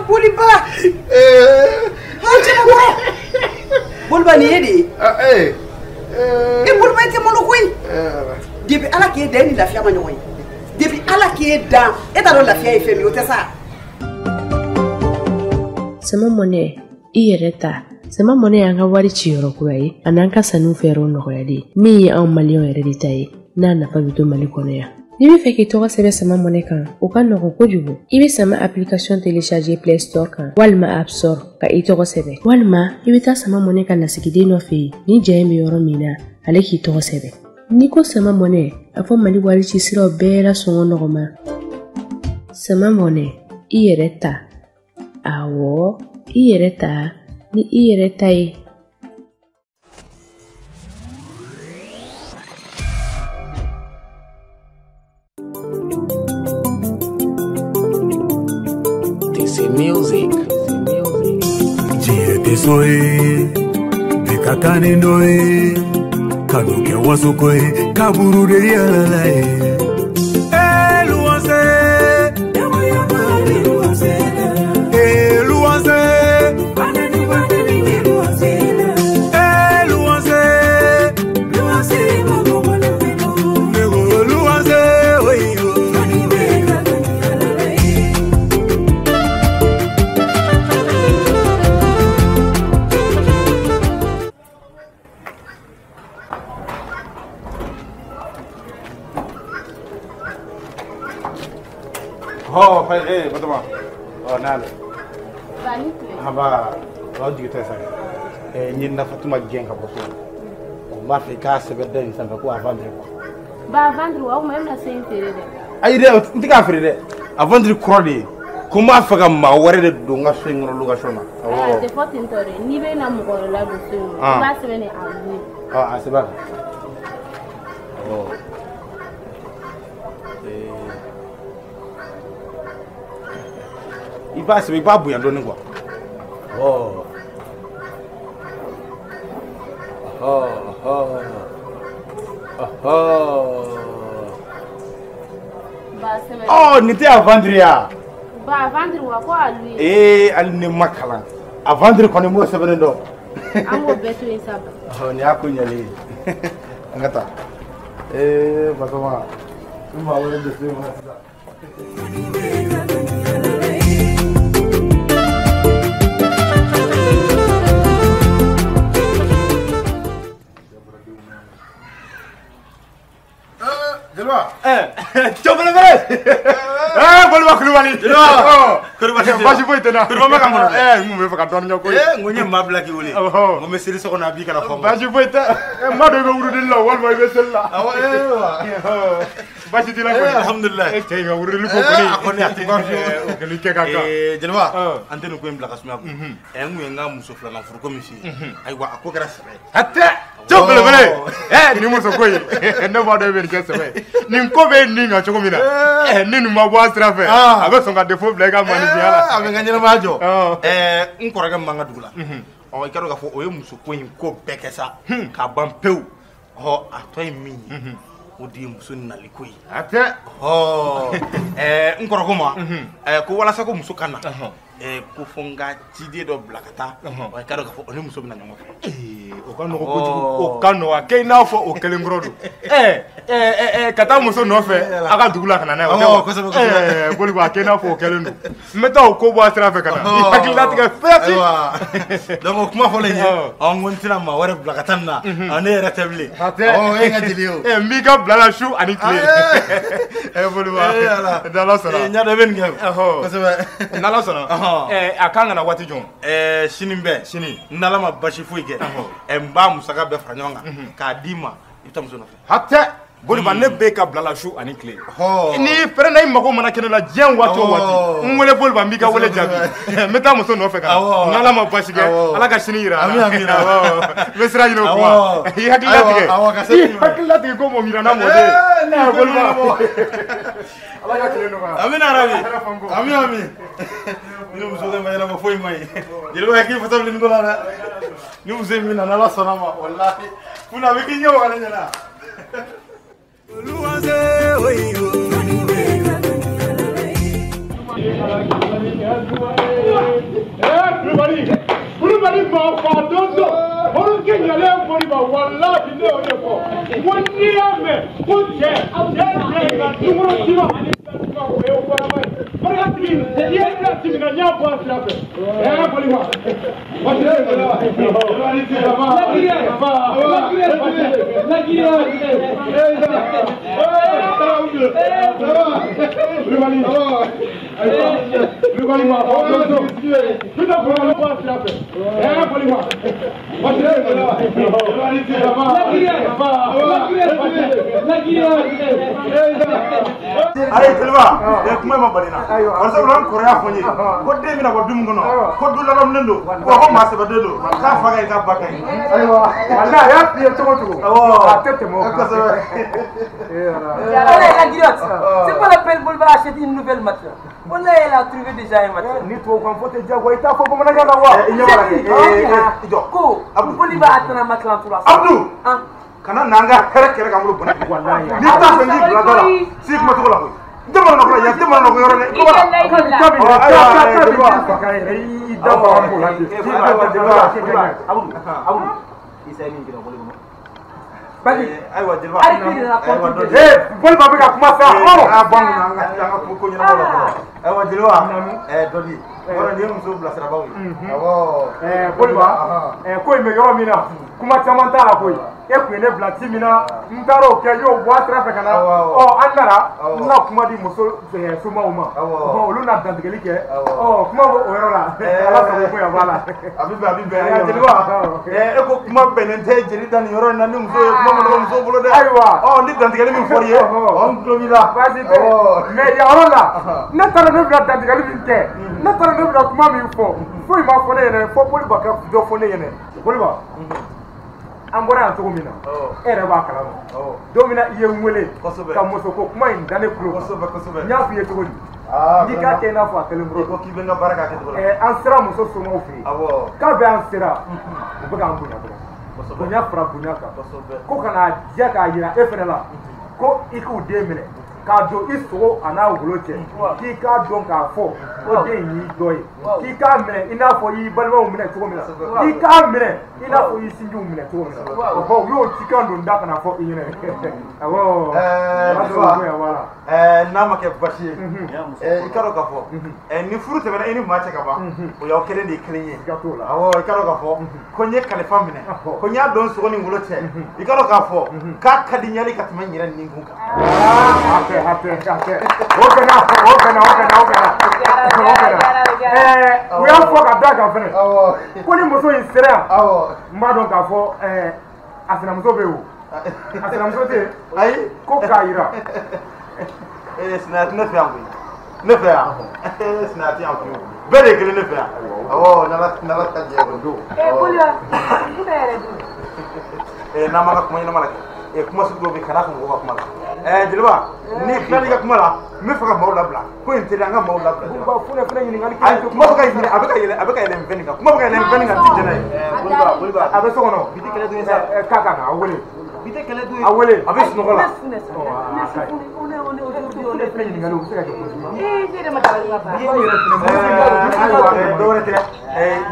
Boliba. Boliba ni yedi. Boliba te molokoi. Depuis ala qui est dans la fière manioy. Depuis ala qui est dans et dans la fière fait mieux ça. Sama monnaie ireta. Sama monnaie anga wari chiro kurai. Ananka sanu fero no koyadi. Mi en malion hereditaire. Nana pa bito mali konoya. Nibi fait que tu sebe sama monnaie kan. Oka no ko jubu. Ibi sama application télécharger Play Store kan. Walma App Store ka ito sebe. Walma ibi ta sama monnaie kan nasikide no fe. Ni jeme yoro mina. Ale ki to sebe. Niko sama monnaie afo mali wari chisiro bera songo nogoma. Sama monnaie ireta. Awo ireta ni ireta e. DC Music. Jie tesoe, bekakane noe, kanuke wasokoe, kaburu de yalae. Oh, hey, what about? Oh, Nale. Haba, what do you tell us? You never to my gang of us. Mafia, Seven, and Avandri. Avandri, I'm not saying to I don't think I've read it. Avandri Crowley. Come off a ma, where the Dunga swing or Lugashona. Oh, the 14th, Niven and Mogolago soon. Last minute, oh, I said, oh. Iba se babu ya ndoni kwa. Oh. Oh, nite Avandria. Ba Avandri wa kwa alwi. Ali ne makala. Avandri kwa ni mo sebene ndo. Amo betu insaba. Oh, ni akunyali. Ngata. Batoma. Uma wale de sema. Coba lepas. Boleh makan wali. Kurban. Masih boleh tenang. Kurban makan mana? Mungkin makan tuan nyokoi. Mungkin mab lagi wali. Mungkin siri sokon abi kalau faham. Masih boleh tak? Madu yang urut dulu. Wal mai besel lah. Masih tidak. Alhamdulillah. Cai yang urut dulu kau ni. Aku ni hati kau. Kali kakak. Jelma. Ante nuku yang belakang semua. Engu yang ngam musuh flan furu komisi. Aywa aku keras. Hatta. Coba lepas. Ni musuh kau. Enda madu yang keras. Ni kau beninga cukup mina. Ni numa buat trafe. Abe songa defo blega mani biala. Abe nganyela majo. Nkoraga manga dula. O ikaro gafo oye musu ko yin ko bekesa. Ka bampeu. Ho atoy mi. Odi musu nalikoi. Ate. Ho. Nkorogo ma. Ko wala sako musu kana. Ko fonga jide do blakata. O ikaro gafo oni musu bina nyama. Okano ko okano akena fo okelengrodo. Kata muso nofe aka dugula kana na o boli ba kena fo kelendo meta o ko bo asra fe kana hakila tiga fesi donc kuma fo le on montina ma wara blakatanna ane retable enga dilio mi ka blala shu ani clé boli ba dala sona nya de ben ngam ko se nala sona akanga na wati jon shinimbe shini nala ma bashi fuige mba musaka be franyonga ka dima itamuso nofe hatta boli ba ne be ka blala shu ani clé ni fere na imako mana kenela jen wato wati nwele boli ba mi ka wele jabi meta muso no fe ka ngala ma bashige ala ka shini ira amina mesra yino ko hakila tige ko mo mira na mode na boli ba ala ka clé no ka amina rabi ami ni muso de mayela ma foi mai jelo hakil fatam lin gola na ni muso mi na la sonama wallahi kuna wiki nyo kana nyana Luanze oyo Aye Silva, kuma ma balina. Wasa ulan Korea fonyi. Ko de mina ko dum gono. Ko dula lam nendo. Ko ma se badelo. Ka faga ka bakai. Aywa. Wala ya piye togo. Atete mo. Allez, la guillotte. C'est pas la peine pour acheter une nouvelle matière. On a trouvé déjà une matière. Ni to ko fote jago ita fo ko mana ga wa. Ko, Abdou va attendre matière pour la. Abdou. Kana nanga kere kere kamulu bona. Wallahi. Ni ta fendi bladora. Sik ma to la ko. Demana no ko ya, demana no ko yorone. Ko ba. E ku ne bila timina ntaro ke yo bo atra fe kana andara na kuma di muso suma uma olu na dandigeli ke kuma o yoro la ala so ko ya bala abibe ya jeliwa e ko kuma benente jeli dan yoro na ni muso kuma mo muso bolo de aywa ni dandigeli mi foriye on globila basi me ya yoro la na tara no bila dandigeli mi ke na tara no bila kuma mi fo ma fo ne fo poli baka do fo ne ne poli ba an bɔra yan cogo min na e yɛrɛ b'a kalama don min na i ye n wele ka muso ko kuma in da ne kulo n y'a f'i ye cogo di n'i k'a kɛ i n'a fɔ a kelen bolo ko k'i bɛ n ka baara k'a kɛ cogo la an sera muso somɔgɔw fɛ yen k'a bɛ an sera u bɛ k'an bonya dɔrɔn bonya fara bonya kan ko ka na diya k'a yira e fɛnɛ la ko i k'u den minɛ k'a don i sogo a n'a wolo cɛ k'i k'a dɔn k'a fɔ o den in y'i dɔ ye k'i k'a minɛ i n'a fɔ i balimaw minɛ cogo min na k'i k'a minɛ i n'a fɔ i sinjiw minɛ cogo min na u y'o cikan don da ka na fɔ i ɲɛna awɔ n'a ma kɛ basi ye i ka dɔn k'a fɔ ni furu tɛmɛna i ni maa cɛ ka ban o y'aw kelen de ye kelen ye awɔ i ka dɔn k'a fɔ ko n ye kalifa minɛ ko n y'a dɔn sogo ni wolo cɛ i ka dɔn k'a fɔ k'a ka di ɲali ka tɛmɛ n yɛrɛ nin kun kan u y'a fɔ ka da kan fɛnɛ ko ni muso in sera yan n b'a dɔn k'a fɔ a sinamuso bɛ yen o a sinamuso tɛ yen ayi ko k'a yira sinaya tɛ ne fɛ yan koyi ne fɛ yan sinaya tɛ yan koyi bɛɛ de ye kelen ne fɛ yan awɔ n'ala ta jɛ o don n'an ma ka kuma ɲɛnama la kɛ kuma sugu dɔw bɛ kana kun mɔgɔw ka kuma la jeliba ni filani ka kuma la n bɛ fɛ ka maaw labila ko in tɛ an ka maaw labila kuma bɛ ka yɛlɛ a bɛ ka yɛlɛ nin fɛn nin kan kuma bɛ ka yɛlɛ nin fɛn nin kan ti jɛnɛ ye a bɛ so kɔnɔ Biti kɛlɛ don ye sa k'a ka na a wele Biti kɛlɛ don ye a wele a bɛ sunɔgɔ la dɔwɛrɛ tɛ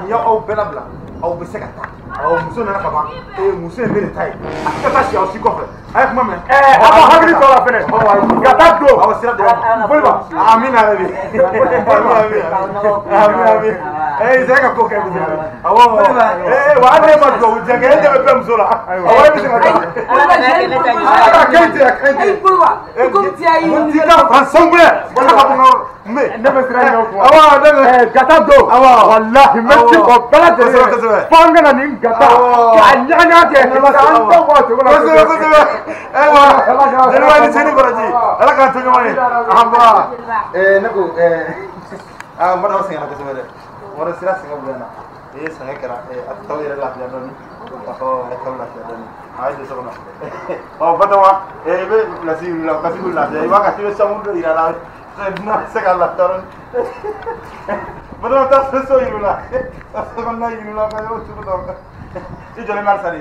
n y'aw bɛɛ labila aw bɛ se ka taa muso nana ka ban muso ye ne de ta ye a tɛ ka taa si aw si kɔfɛ a ye kuma mɛn a ka hakili to la fɛnɛ ka taa don aw sira de Boliba amina yɛrɛ bi ami sɛ ka ko kɛ awɔ wa ale ma dugawu jɛ kɛ e ɲɛ bɛ bɛɛ muso la awɔ e bɛ se ka taa ti ka fan sanfɛ wala ka bɔ ne bɛ siran ɲɛ fɔ awɔ ne bɛ gata don walahi n bɛ ci fɔ bɛɛ lajɛlen fo an kana nin gata k'a ɲagaɲaga kɛ an tɛ bɔ o cogo la kosɛbɛ ayiwa jeliba ni seni baraji ala k'an to ɲɔgɔn ye anba ne ko n b'a dɔn sɛgɛnna kosɛbɛ dɛ wara sira sɛgɛn bonya na sɛgɛn kɛra a tɛ t'aw yɛrɛ lafiya dɔɔni a t'aw lafiya dɔɔni a ye don so kɔnɔ Batɔma i bɛ pilasi wuli la kasi wuli lafiya i b'a ka tebe sangu dɔ yira la n'a se ka lafiya dɔɔni Batɔma taa so yiri la taa so kɔnɔna yiri la ka y'o cogo dɔn i jɔlen bɛ halisa de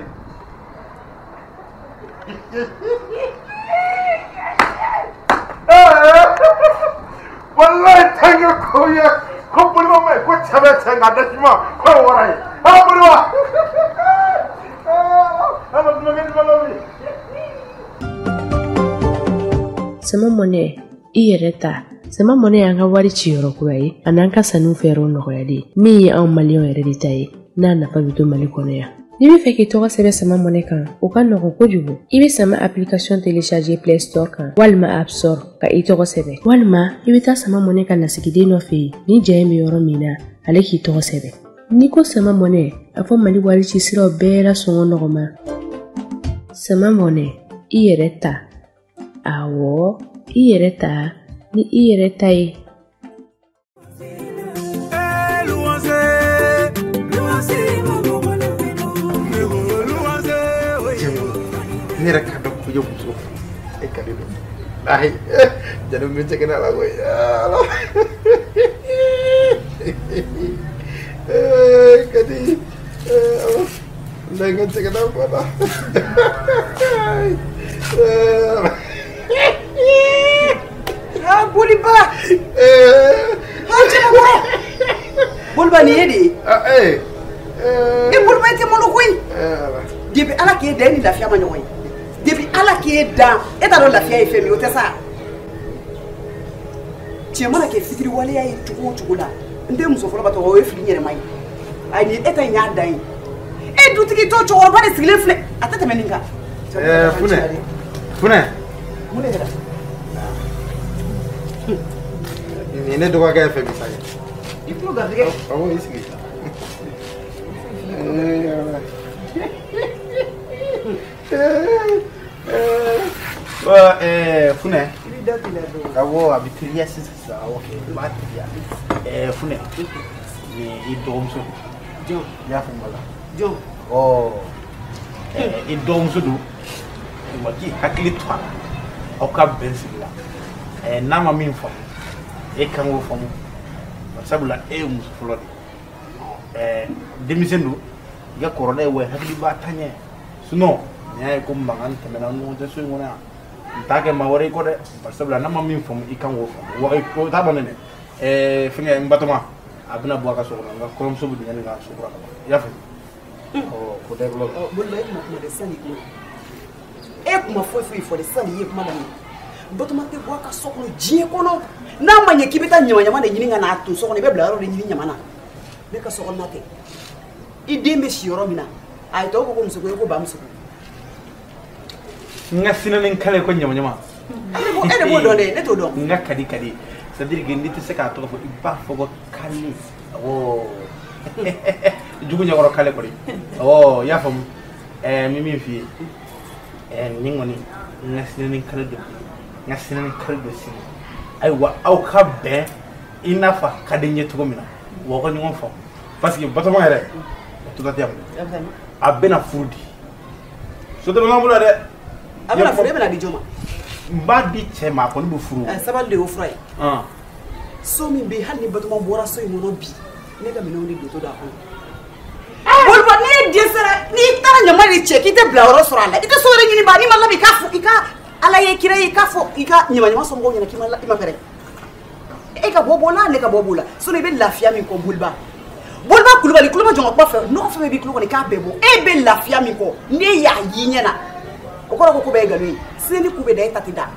wallahi tange ko ye ko Boliba ma ko cɛ bɛ cɛ nka dɛsima ko ye wara ye Boliba ama dumuni dumuni sama mɔnɛ I yɛrɛ ta sama mɔnɛ y'an ka wari ci yɔrɔ kura ye a n'an ka sanu fɛɛrɛw nɔgɔya de min ye anw maliyɛnw yɛrɛ de ta ye n'a nafa bɛ to Mali kɔnɔ yan. Ni bɛ fɛ k'i tɔgɔ sɛbɛn sama mɔnɛ kan o ka nɔgɔn kojugu. I bɛ sama application télécharger Play Store kan walima App Store ka I tɔgɔ sɛbɛn walima I bɛ taa sama mɔnɛ ka lasigiden dɔ fɛ yen ni jɛn bɛ yɔrɔ min na ale k'i tɔgɔ sɛbɛn. Ni ko sama mɔnɛ a fɔ Mali wari ci siraw bɛɛ la sɔngɔ nɔgɔma. Sama mɔnɛ I yɛrɛ ta awɔ I yɛrɛ ta ni I yɛrɛ ta ye. Nera kado kujo musuh, kado itu. Ay, jadi macam kena lah gue. Kadi, dengan cakap apa dah? Boleh bah? Macam apa? Boleh bah ni ni? Boleh bah itu malu kui. Dia be ala ke deni lafiya ma ɲɔgɔn ye depuis ala ke dan e t'a dɔn lafiya ye fɛn min o tɛ sa tiɲɛ mana kɛ fitiri waleya ye cogo o cogo la n den muso fɔlɔ b'a tɔgɔ o ye fili ɲɛnɛma ye ayi ni e ta in y'a dan ye e dutigi tɔ cɛkɔrɔba de sigilen filɛ a tɛ tɛmɛ nin kan. Funɛ mun de kɛra nin ne dɔgɔkɛ ye fɛn min sa ye i tulo garijɛgɛ awɔ i sigi Funɛ awɔ a bɛ teliya sisan awɔ i b'a teliya Funɛ ni I dɔgɔmuso don i y'a faamu la jɔn I dɔgɔmuso don wa k'i hakili to a la aw ka bɛn sigi la n'a ma min faamu e kan k'o faamu sabula e ye muso fɔlɔ de denmisɛn don I ka kɔrɔla ye wa hakili b'a ta ɲɛ sinon n'i y'a ye ko mankan tɛmɛna ni ɲɔgɔn cɛ so in kɔnɔ yan n t'a kɛ maa wɛrɛ I kɔ dɛ sabula n'a ma min faamu I kan k'o faamu wa o t'a ban dɛ fɛnkɛ n Batɔma a bɛna bɔ a ka so kɔnɔ n ka kɔrɔmuso bɛ don yanni ka so kura ka ban I y'a faamu ko tɛ gulɔ la. Bolila e kuma kuma de sani kuma e kuma foyi fɔ de sani ye kuma daminɛ Batɔma tɛ bɔ a ka so kɔnɔ diɲɛ kɔnɔ n'a ma ɲɛ k'i bɛ taa ɲama de ɲini ka n'a to so kɔnɔ I bɛ bila yɔrɔ de ɲini ɲama na ne ka so kɔnɔna tɛ I den bɛ si yɔrɔ min na a ye tɔw ko muso ko e ko bamuso ko. N ka sinɛni kale ko ɲama-ɲama. E de b'o dɔn dɛ ne t'o dɔn. N ka kadi c'est à dire que n'i tɛ se k'a tɔgɔ fɔ I b'a fɔ ko kale awɔ jugu ɲɛkɔrɔ kale kɔni awɔ i y'a faamu n bɛ min f'i ye nin kɔni n ka sinɛni kale dɔ sigi ayiwa aw ka bɛn I n'a fɔ a ka di n ye cogo min na wa aw ka ɲɔgɔn faamu parce que Batɔma yɛrɛ o tɛ taa a bɛna furu di so tɛ b'an bolo dɛ. A bɛna furu e bɛna di jɔn ma. N b'a di cɛ ma a kɔni bɛ furu. Sabali de y'o fura ye. So min bɛ yen hali ni Batɔma bɔra so in kɔnɔ bi ne ka minɛnw de dontɔ don a kɔnɔ. Boliba n'i den sera n'i taara ɲama de cɛ k'i tɛ bila yɔrɔ sɔrɔ a la I tɛ so wɛrɛ ɲini ba n'i ma labɛn i ka ala ye kira ye i k'a fɔ I ka ɲama somɔgɔw ɲɛna k'i ma pɛrɛn e ka bɔ b'o la ne ka bɔ b'o la sinon I bɛ lafiya min kɔ Boliba Kulubali kulo ma jɔn ka kuma fɛ nɔgɔ fɛn bɛ b'i kulo kɔnɔ k'a bɛɛ bɔ e bɛ lafiya min kɔ ne y'a y'i ɲɛna o kɔrɔ ko bɛɛ ye nkalon ye sini ku bɛ da e ta tɛ da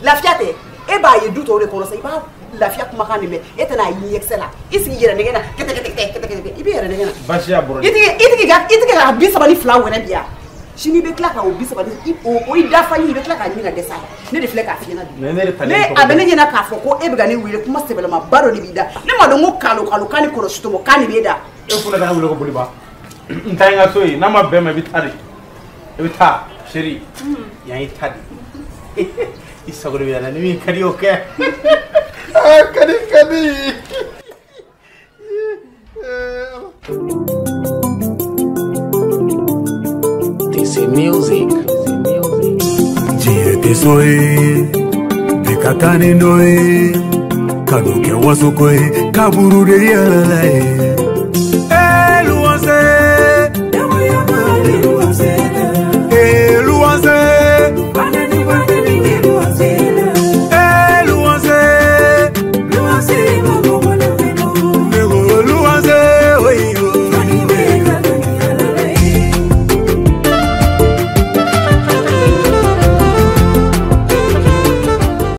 lafiya tɛ e b'a ye du tɔw de kɔnɔ sa I b'a lafiya kumakan de mɛn e tɛna y'i ɲɛkisɛ la I sigi yɛrɛ nɛgɛ na kɛtɛkɛtɛ I bɛ yɛrɛ nɛgɛ na. Basi y'a bɔra I tigi ka 32 wɛrɛ bi yan sini bɛ tila ka o 30 o I dafa ɲini I bɛ tila k'a ɲini ka dɛsɛ a la ne de filɛ k'a f'i ɲɛna bi ne a bɛ ne ɲɛna k'a fɔ ko e bɛ ka ne wele kuma sɛbɛlama ba dɔ de b'i da ne ma dɔn ko kalo k'a ni kɔlɔsi tɔmɔ k'a ni b'e da. E fɔra ka ne wele ko Boliba n ta n ka so ye n'a ma bɛn ma I bɛ taa de I bɛ taa chérie yan I ta de I sago de bɛ yan ni min ka di y'o kɛ kadi. DC Music. Diye tesoe, bekatani noe, kadoke wasokoe, kaburu de yalalae.